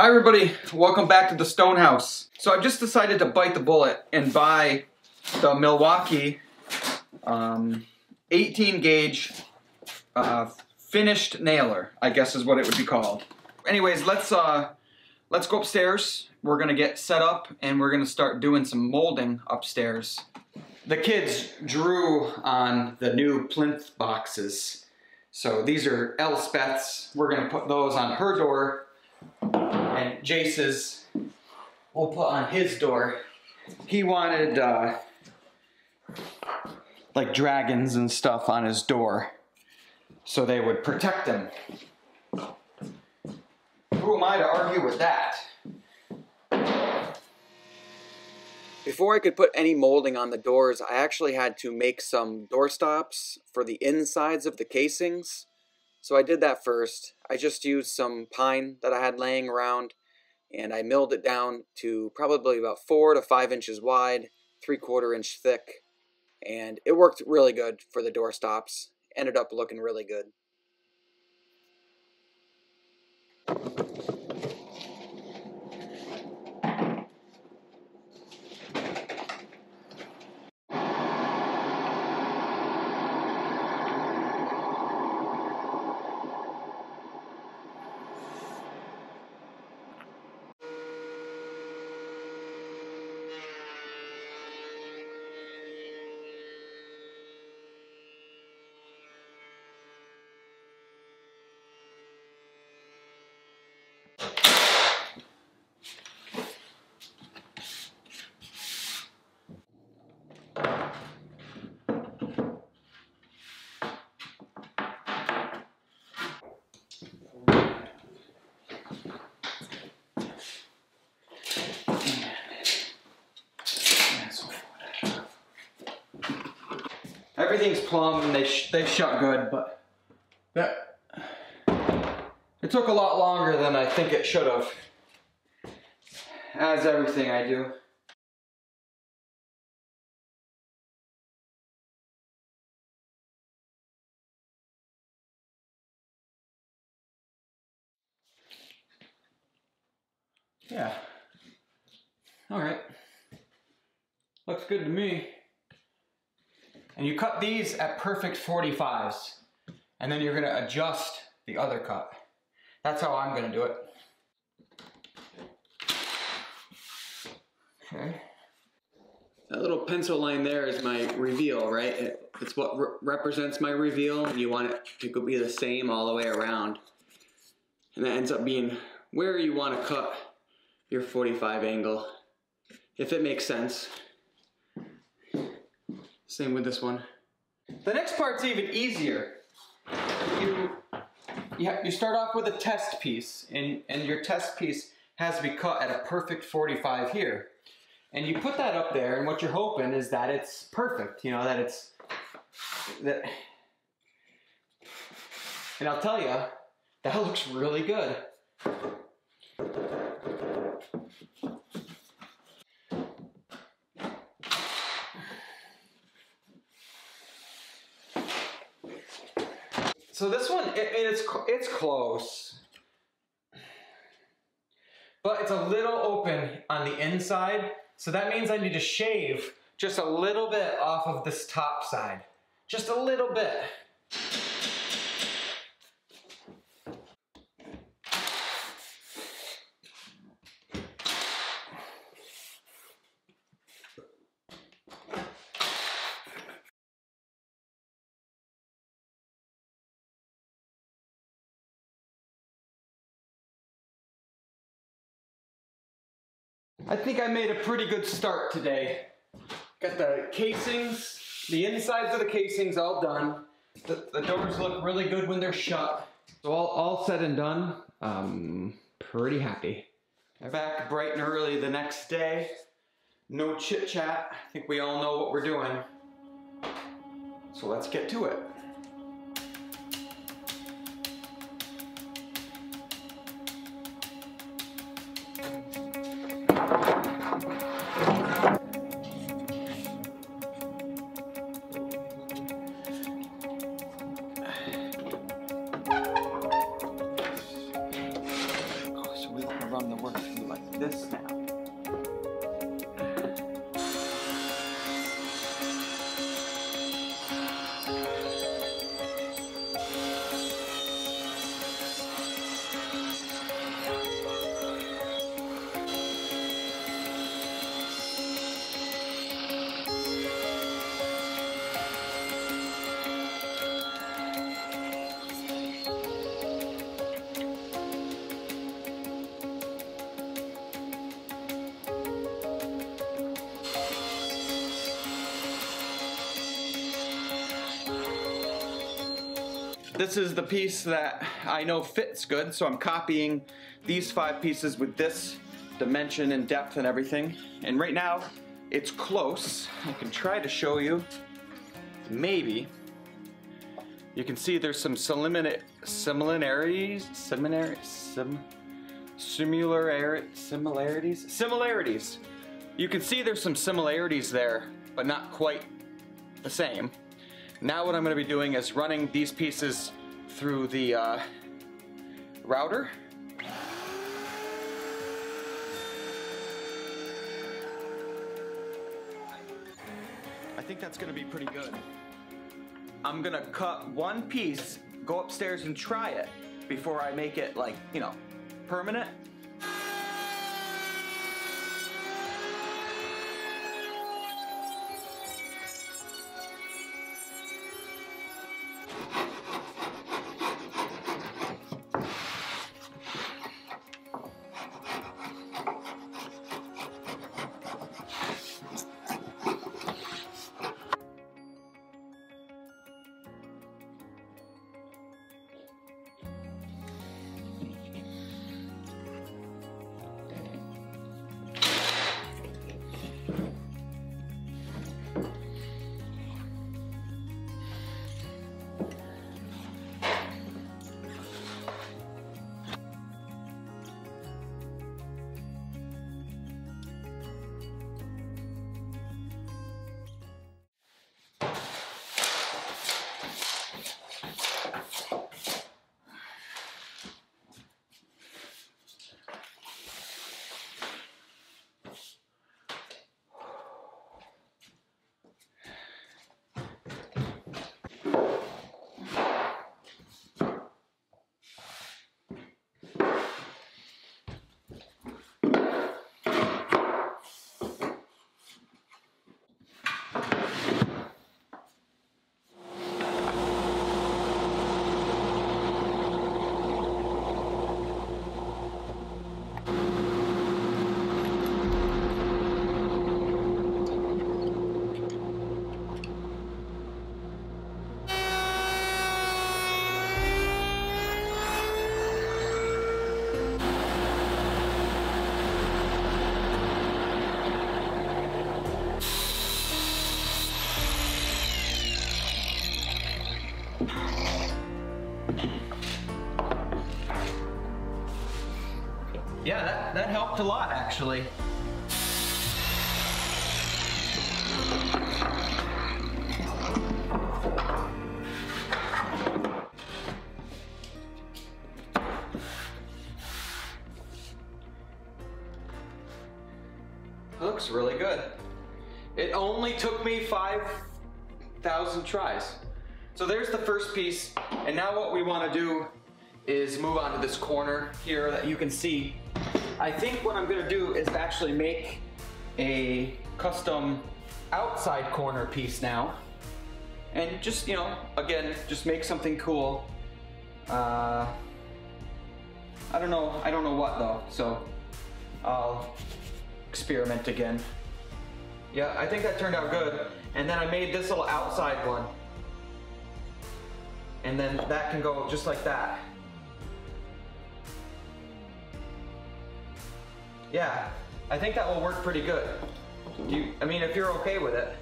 Hi everybody, welcome back to the Stone House. So I've just decided to bite the bullet and buy the Milwaukee 18 gauge finished nailer, I guess is what it would be called. Anyways, let's go upstairs. We're gonna get set up and we're gonna start doing some molding upstairs. The kids drew on the new plinth boxes. So these are Elspeth's. We're gonna put those on her door. And Jace's, we'll put on his door. He wanted like dragons and stuff on his door so they would protect him. Who am I to argue with that? Before I could put any molding on the doors, I actually had to make some door stops for the insides of the casings. So I did that first. I just used some pine that I had laying around and I milled it down to probably about 4 to 5 inches wide, 3/4 inch thick. And it worked really good for the door stops. Ended up looking really good. Everything's plumb and they shut good, but it took a lot longer than I think it should have. As everything I do. Yeah. All right. Looks good to me. And you cut these at perfect 45s. And then you're going to adjust the other cut. That's how I'm going to do it. Okay. That little pencil line there is my reveal, right? It's what represents my reveal. You want it to be the same all the way around. And that ends up being where you want to cut your 45 angle, if it makes sense. Same with this one. The next part's even easier. You start off with a test piece, and your test piece has to be cut at a perfect 45 here. And you put that up there, and what you're hoping is that it's perfect, you know, and I'll tell you, that looks really good. So this one, it's close, but it's a little open on the inside, so that means I need to shave just a little bit off of this top side, just a little bit. I think I made a pretty good start today. Got the casings, the insides of the casings all done. The doors look really good when they're shut. So all said and done, pretty happy. I'm back bright and early the next day. No chit chat. I think we all know what we're doing. So let's get to it. run the work through like this now. This is the piece that I know fits good, so I'm copying these 5 pieces with this dimension and depth and everything. And right now, it's close. I can try to show you. Maybe. You can see there's some similarities. You can see there's some similarities there, but not quite the same. Now what I'm going to be doing is running these pieces through the router. I think that's going to be pretty good. I'm going to cut one piece, go upstairs and try it before I make it, like, you know, permanent. Yeah, that helped a lot, actually. Looks really good. It only took me 5,000 tries. So there's the first piece, and now what we want to do is move on to this corner here that you can see. I think what I'm going to do is actually make a custom outside corner piece now, and just, you know, again, just make something cool. I don't know what though, so I'll experiment again. Yeah, I think that turned out good. And then I made this little outside one, and then that can go just like that. Yeah, I think that will work pretty good. I mean, if you're okay with it.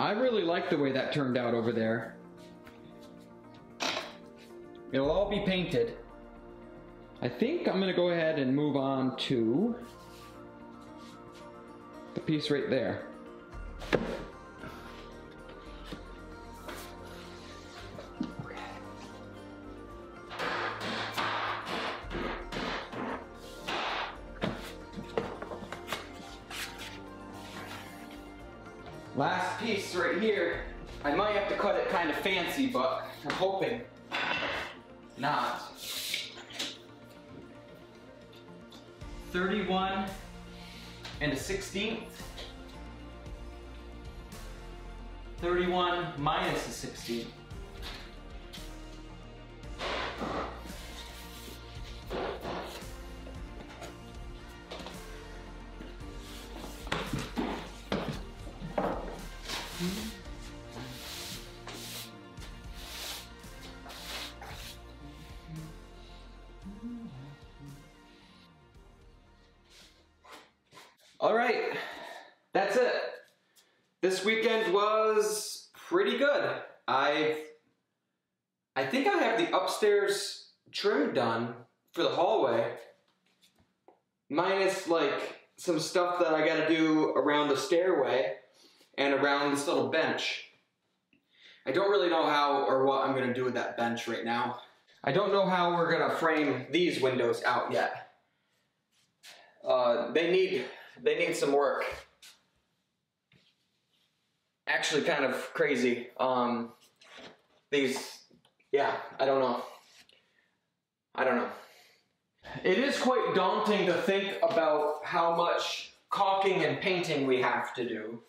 I really like the way that turned out over there. It'll all be painted. I think I'm gonna go ahead and move on to the piece right there. Last piece right here. I might have to cut it kind of fancy, but I'm hoping not. 31 and a 16th. 31 minus a 16th. All right, that's it. This weekend was pretty good. I think I have the upstairs trim done for the hallway, minus like some stuff that I gotta do around the stairway and around this little bench. I don't really know how or what I'm gonna do with that bench right now. I don't know how we're gonna frame these windows out yet. They need some work. Actually kind of crazy. Yeah, I don't know. It is quite daunting to think about how much caulking and painting we have to do.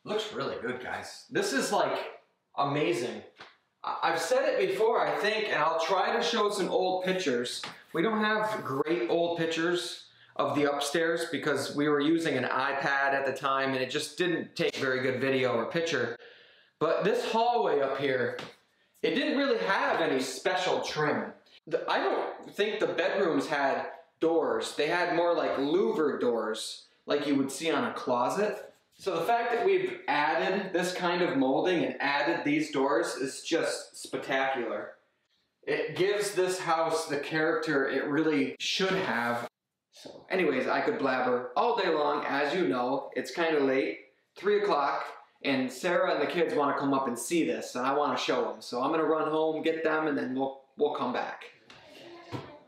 Looks really good, guys. This is like amazing. I've said it before, I think, and I'll try to show some old pictures. We don't have great old pictures of the upstairs because we were using an iPad at the time and it just didn't take very good video or picture. But this hallway up here, it didn't really have any special trim. I don't think the bedrooms had doors. They had more like louver doors, like you would see on a closet. So the fact that we've added this kind of molding and added these doors is just spectacular. It gives this house the character it really should have. So anyways, I could blabber all day long. As you know, it's kind of late, 3 o'clock, and Sarah and the kids want to come up and see this, and I want to show them. So I'm going to run home, get them, and then we'll come back.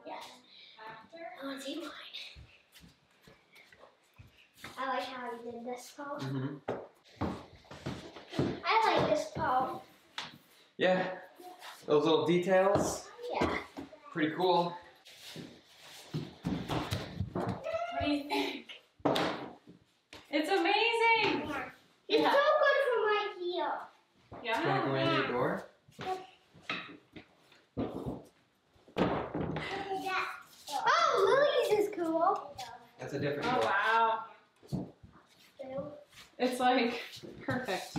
Yes. I want to see mine. I like how you did this, Paul. I like this, Paul. Yeah, those little details. Yeah. Pretty cool. What do you think? It's amazing! Yeah. It's so good for my heel. Yeah. Want to go in your door? Oh, Lily's is cool. That's a different Oh, door. wow. It's like perfect.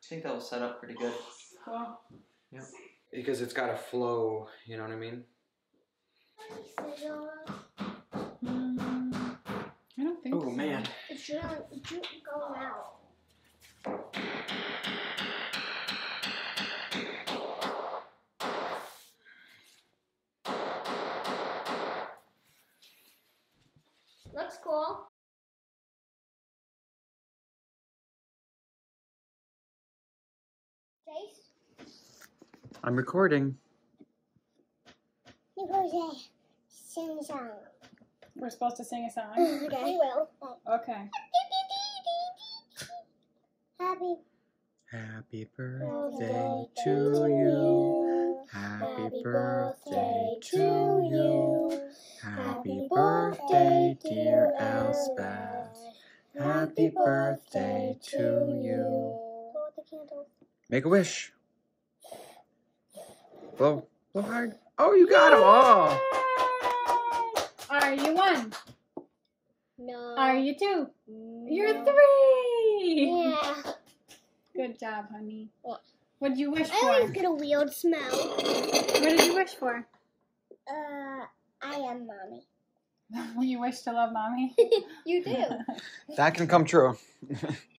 I think that will set up pretty good. Cool. Yeah. Because it's got a flow, you know what I mean? I don't think so. Oh man. It shouldn't go out. Looks cool. Chase? I'm recording. You go sing a song. We're supposed to sing a song? Okay. We will. Okay. Happy birthday to you. Happy birthday to you. Happy birthday, dear Elspeth. Happy birthday to you. candles. Make a wish. Blow hard. Oh, you got them all. Are you 1? No. Are you 2? No. You're 3. Yeah. Good job, honey. Yeah. What did you wish I for? always get a weird smell. What did you wish for? I am mommy. You wish to love mommy? You do. That can come true.